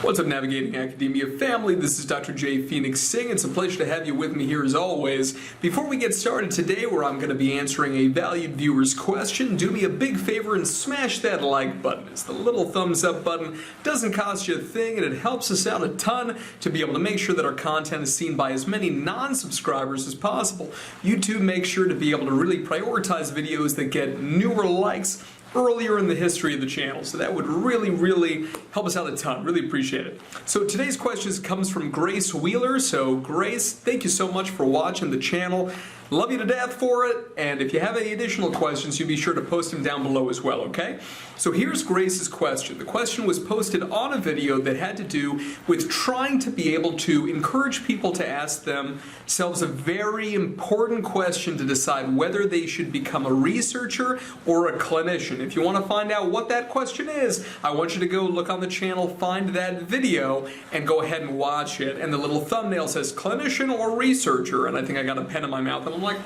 What's up, Navigating Academia family? This is Dr. J. Phoenix Singh. It's a pleasure to have you with me here as always. Before we get started today, where I'm going to be answering a valued viewer's question, do me a big favor and smash that like button. It's the little thumbs up button. Doesn't cost you a thing, and it helps us out a ton to be able to make sure that our content is seen by as many non-subscribers as possible. YouTube makes sure to be able to really prioritize videos that get newer likes earlier in the history of the channel, so that would really help us out a ton. Really appreciate it. So today's question comes from Grace Wheeler. So Grace, thank you so much for watching the channel. Love you to death for it, and if you have any additional questions, you be sure to post them down below as well, okay? So here's Grace's question. The question was posted on a video that had to do with trying to be able to encourage people to ask themselves a very important question to decide whether they should become a researcher or a clinician. If you want to find out what that question is, I want you to go look on the channel, find that video, and go ahead and watch it. And the little thumbnail says clinician or researcher, and I think I got a pen in my mouth, and I'm like,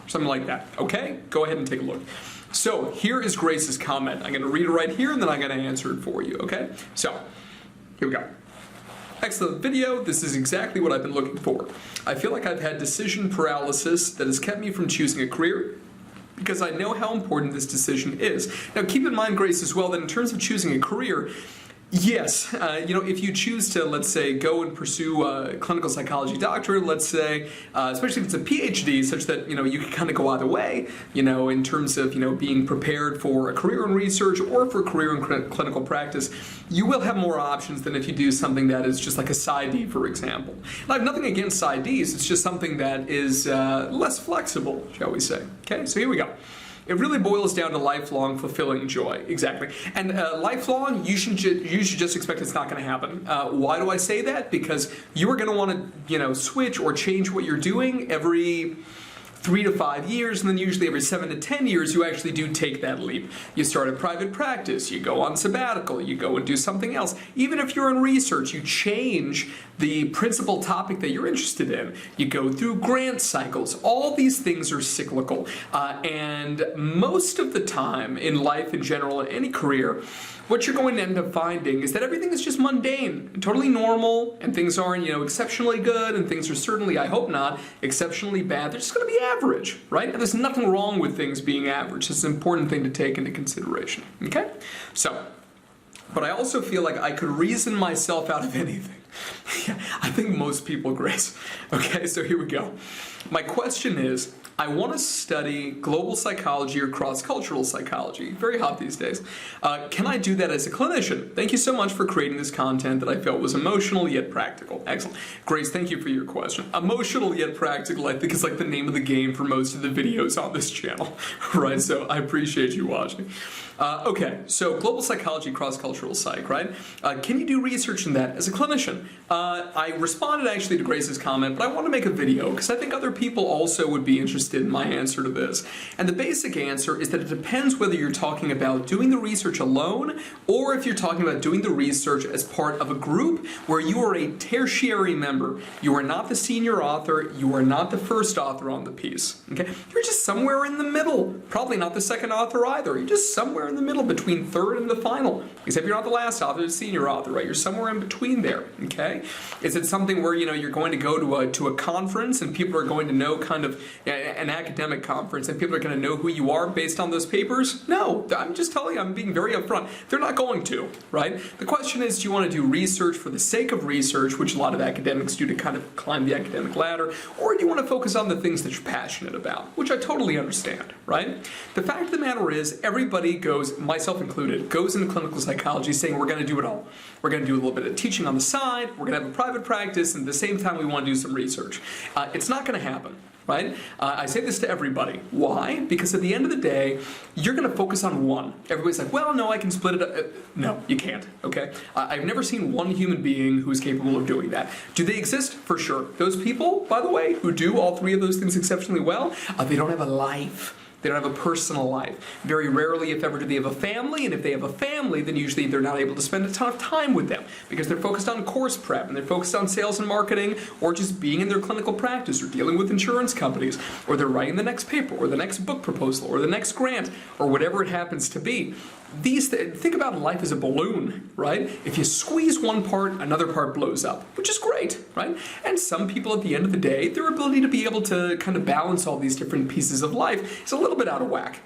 something like that. Okay? Go ahead and take a look. So here is Grace's comment. I'm going to read it right here, and then I'm going to answer it for you, okay? So, here we go. Excellent video. This is exactly what I've been looking for. I feel like I've had decision paralysis that has kept me from choosing a career because I know how important this decision is. Now, keep in mind, Grace, as well, that in terms of choosing a career, yes, if you choose to, let's say, go and pursue a clinical psychology doctorate, let's say, especially if it's a PhD, such that, you can kind of go either way, in terms of, being prepared for a career in research or for a career in clinical practice, you will have more options than if you do something that is just like a PsyD, for example. And I have nothing against PsyDs, it's just something that is less flexible, shall we say. Okay, so here we go. It really boils down to lifelong fulfilling joy. Exactly. And lifelong, you should just expect it's not going to happen. Why do I say that? Because you are going to want to, switch or change what you're doing every 3 to 5 years, and then usually every 7 to 10 years you actually do take that leap. You start a private practice, you go on sabbatical, you go and do something else. Even if you're in research, you change the principal topic that you're interested in. You go through grant cycles. All these things are cyclical. And most of the time in life in general, in any career, what you're going to end up finding is that everything is just mundane, totally normal, and things aren't, exceptionally good, and things are certainly, I hope not, exceptionally bad. They're just going to be average, right? And there's nothing wrong with things being average. It's an important thing to take into consideration, okay? So, but I also feel like I could reason myself out of anything. Yeah, I think most people, Grace. Okay, so here we go. My question is, I want to study global psychology or cross-cultural psychology. Very hot these days. Can I do that as a clinician? Thank you so much for creating this content that I felt was emotional yet practical. Excellent. Grace, thank you for your question. Emotional yet practical, I think, is like the name of the game for most of the videos on this channel, right? So I appreciate you watching. Okay, so global psychology, cross-cultural psych, right? Can you do research in that as a clinician? I responded actually to Grace's comment, but I want to make a video because I think other people also would be interested in my answer to this. And the basic answer is that it depends whether you're talking about doing the research alone or if you're talking about doing the research as part of a group where you are a tertiary member. You are not the senior author, you are not the first author on the piece, okay? You're just somewhere in the middle. Probably not the second author either. You're just somewhere in the middle between third and the final. Except you're not the last author, the senior author, right? You're somewhere in between there, okay? Is it something where, you're going to go to a conference and people are going to know kind of an academic conference and people are going to know who you are based on those papers? No, I'm just telling you, I'm being very upfront. They're not going to, right? The question is, do you want to do research for the sake of research, which a lot of academics do to kind of climb the academic ladder, or do you want to focus on the things that you're passionate about, which I totally understand, right? The fact of the matter is, everybody goes, myself included, goes into clinical psychology saying we're going to do it all. We're going to do a little bit of teaching on the side, we're going to have a private practice, and at the same time we want to do some research. It's not going to happen. Right? I say this to everybody. Why? Because at the end of the day, you're going to focus on one. Everybody's like, well, no, I can split it up. No, you can't, okay? I've never seen one human being who's capable of doing that. Do they exist? For sure. Those people, by the way, who do all three of those things exceptionally well, they don't have a life. They don't have a personal life. Very rarely, if ever, do they have a family, and if they have a family, then usually they're not able to spend a ton of time with them because they're focused on course prep, and they're focused on sales and marketing, or just being in their clinical practice, or dealing with insurance companies, or they're writing the next paper, or the next book proposal, or the next grant, or whatever it happens to be. think about life as a balloon, right? If you squeeze one part, another part blows up, which is great, right? And some people at the end of the day, their ability to be able to kind of balance all these different pieces of life is a little bit out of whack.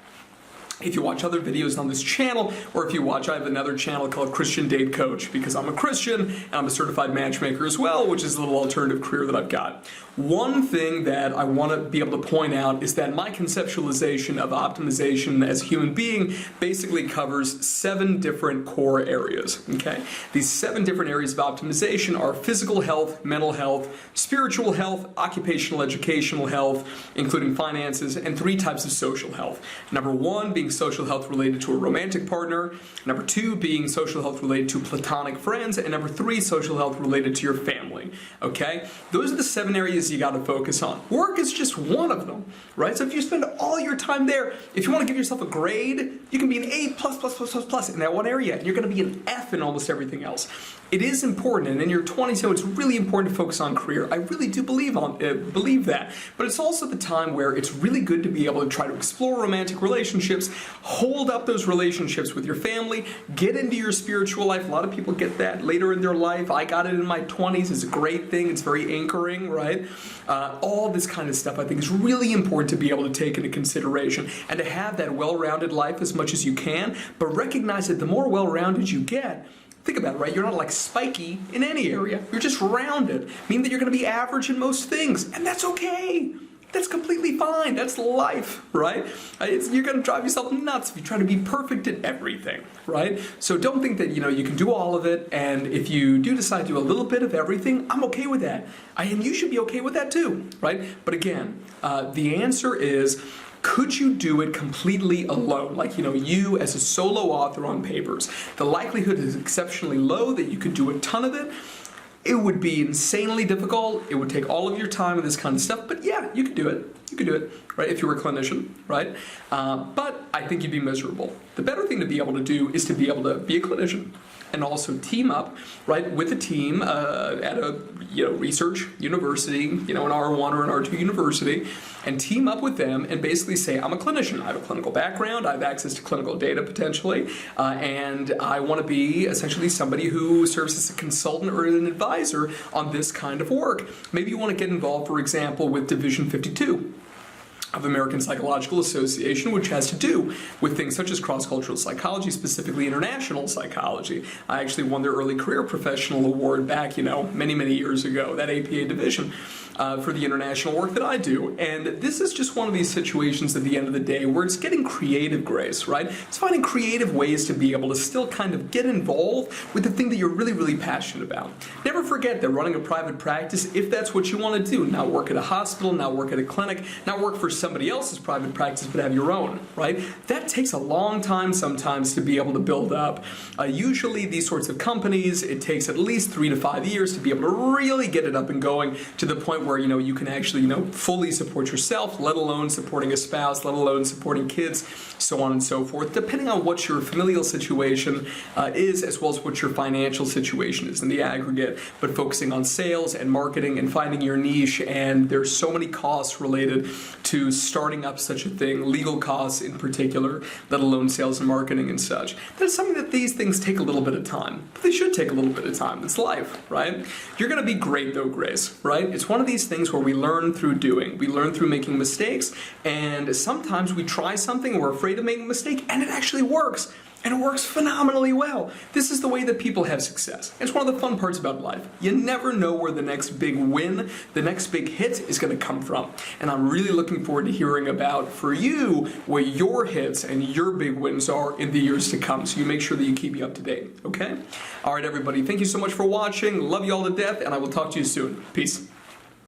If you watch other videos on this channel, or if you watch, I have another channel called Christian Date Coach, because I'm a Christian and I'm a certified matchmaker as well, which is a little alternative career that I've got. One thing that I want to be able to point out is that my conceptualization of optimization as a human being basically covers 7 different core areas, okay? These 7 different areas of optimization are physical health, mental health, spiritual health, occupational educational health, including finances, and 3 types of social health. Number 1 being social health related to a romantic partner, number 2 being social health related to platonic friends, and number 3 social health related to your family, okay? Those are the 7 areas you got to focus on. Work is just one of them, right? So if you spend all your time there, if you want to give yourself a grade, you can be an A++++ in that one area, and you're going to be an F in almost everything else. It is important, and in your 20s, it's really important to focus on career. I really do believe that, but it's also the time where it's really good to be able to try to explore romantic relationships, hold up those relationships with your family, get into your spiritual life. A lot of people get that later in their life. I got it in my 20s. It's a great thing. It's very anchoring, right? All this kind of stuff I think is really important to be able to take into consideration and to have that well-rounded life as much as you can, but recognize that the more well-rounded you get, think about it, right? You're not like spiky in any area. You're just rounded, meaning that you're going to be average in most things, and that's okay. That's completely fine. That's life, right? You're going to drive yourself nuts if you try to be perfect at everything, right? So don't think that, you can do all of it, and if you do decide to do a little bit of everything, I'm okay with that. And you should be okay with that too, right? But again, the answer is, could you do it completely alone? Like, you as a solo author on papers. The likelihood is exceptionally low that you could do a ton of it. It would be insanely difficult. It would take all of your time and this kind of stuff. But yeah, you could do it. You could do it, right, if you were a clinician, right? But I think you'd be miserable. The better thing to be able to do is to be able to be a clinician and also team up, right, with a team at a research university, an R1 or an R2 university, and team up with them and basically say, I'm a clinician. I have a clinical background. I have access to clinical data potentially, and I want to be essentially somebody who serves as a consultant or an advisor on this kind of work. Maybe you want to get involved, for example, with Division 52 of American Psychological Association, which has to do with things such as cross-cultural psychology, specifically international psychology. I actually won their early career professional award back, many, many years ago, that APA division, for the international work that I do. And this is just one of these situations at the end of the day where it's getting creative, Grace, right? It's finding creative ways to be able to still kind of get involved with the thing that you're really, really passionate about. Never forget that running a private practice, if that's what you want to do, not work at a hospital, not work at a clinic, not work for somebody else's private practice, but have your own, right? That takes a long time sometimes to be able to build up. Usually these sorts of companies, it takes at least 3 to 5 years to be able to really get it up and going to the point where, you can actually, fully support yourself, let alone supporting a spouse, let alone supporting kids, so on and so forth, depending on what your familial situation is, as well as what your financial situation is in the aggregate, but focusing on sales and marketing and finding your niche. And there's so many costs related to starting up such a thing, legal costs in particular, let alone sales and marketing and such. That's something that these things take a little bit of time, but they should take a little bit of time. It's life, right? You're going to be great though, Grace, right? It's one of these things where we learn through doing. We learn through making mistakes, and sometimes we try something, we're afraid of making a mistake, and it actually works. And it works phenomenally well. This is the way that people have success. It's one of the fun parts about life. You never know where the next big win, the next big hit is going to come from. And I'm really looking forward to hearing about, for you, what your hits and your big wins are in the years to come. So you make sure that you keep me up to date, okay? All right, everybody. Thank you so much for watching. Love you all to death, and I will talk to you soon. Peace.